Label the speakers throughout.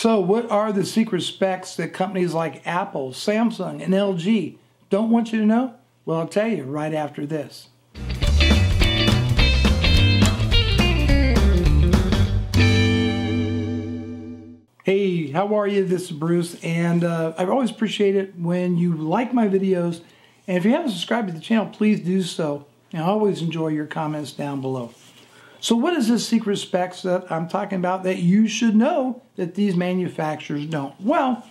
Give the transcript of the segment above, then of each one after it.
Speaker 1: So what are the secret specs that companies like Apple, Samsung, and LG don't want you to know? Well, I'll tell you right after this. Hey, how are you? This is Bruce, and I always appreciate it when you like my videos. And if you haven't subscribed to the channel, please do so. And I always enjoy your comments down below. So what is this secret specs that I'm talking about that you should know that these manufacturers don't? Well,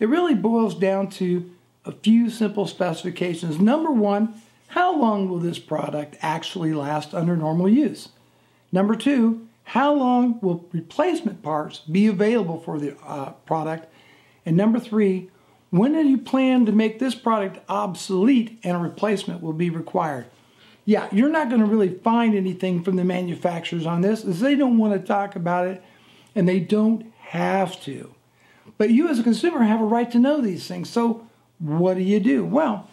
Speaker 1: it really boils down to a few simple specifications. Number one, how long will this product actually last under normal use? Number two, how long will replacement parts be available for the product? And number three, when do you plan to make this product obsolete and a replacement will be required? Yeah, you're not going to really find anything from the manufacturers on this, as they don't want to talk about it, and they don't have to. But you as a consumer have a right to know these things. So what do? Well,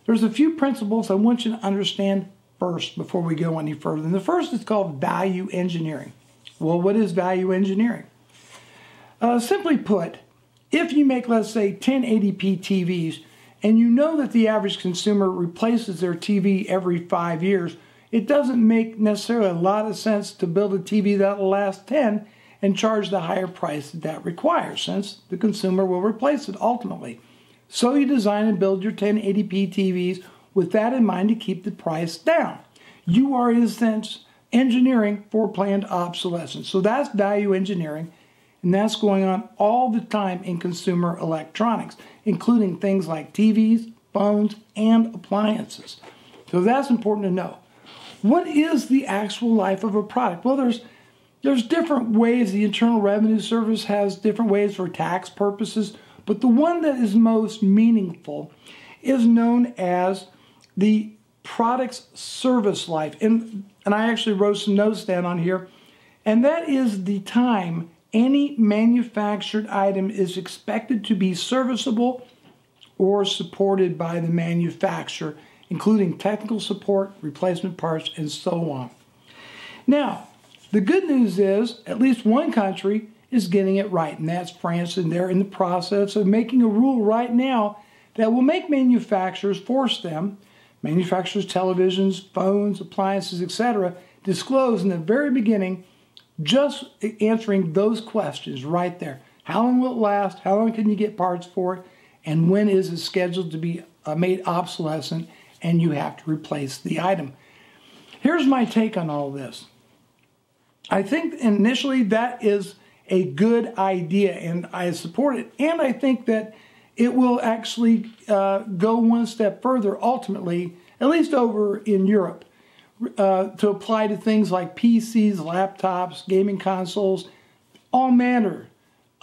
Speaker 1: there's a few principles I want you to understand first before we go any further. And the first is called value engineering. Well, what is value engineering? Simply put, if you make, let's say, 1080p TVs, and you know that the average consumer replaces their TV every 5 years, it doesn't make necessarily a lot of sense to build a TV that will last 10 and charge the higher price that requires, since the consumer will replace it ultimately. So you design and build your 1080p TVs with that in mind to keep the price down. You are, in a sense, engineering for planned obsolescence. So that's value engineering. And that's going on all the time in consumer electronics, including things like TVs, phones, and appliances. So that's important to know. What is the actual life of a product? Well, there's different ways. The Internal Revenue Service has different ways for tax purposes, but the one that is most meaningful is known as the product's service life. And I actually wrote some notes down on here, and that is the time any manufactured item is expected to be serviceable or supported by the manufacturer, including technical support, replacement parts, and so on. Now, the good news is at least one country is getting it right, and that's France, and they're in the process of making a rule right now that will make manufacturers manufacturers, televisions, phones, appliances, etc., disclose in the very beginning just answering those questions right there. How long will it last? How long can you get parts for it? And when is it scheduled to be made obsolescent and you have to replace the item? Here's my take on all this. I think initially that is a good idea and I support it. And I think that it will actually go one step further ultimately, at least over in Europe, to apply to things like PCs, laptops, gaming consoles, all manner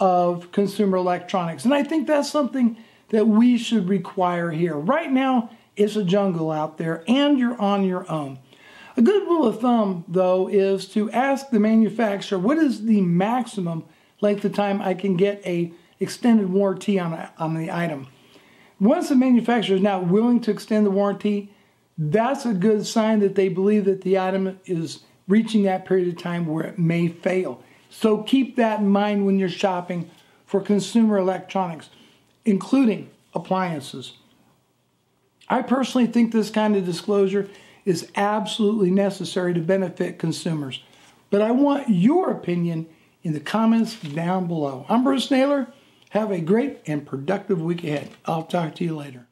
Speaker 1: of consumer electronics. And I think that's something that we should require here. Right now, it's a jungle out there, and you're on your own. A good rule of thumb, though, is to ask the manufacturer, what is the maximum length of time I can get a extended warranty on the item? Once the manufacturer is not willing to extend the warranty, that's a good sign that they believe that the item is reaching that period of time where it may fail. So keep that in mind when you're shopping for consumer electronics, including appliances. I personally think this kind of disclosure is absolutely necessary to benefit consumers. But I want your opinion in the comments down below. I'm Bruce Naylor. Have a great and productive week ahead. I'll talk to you later.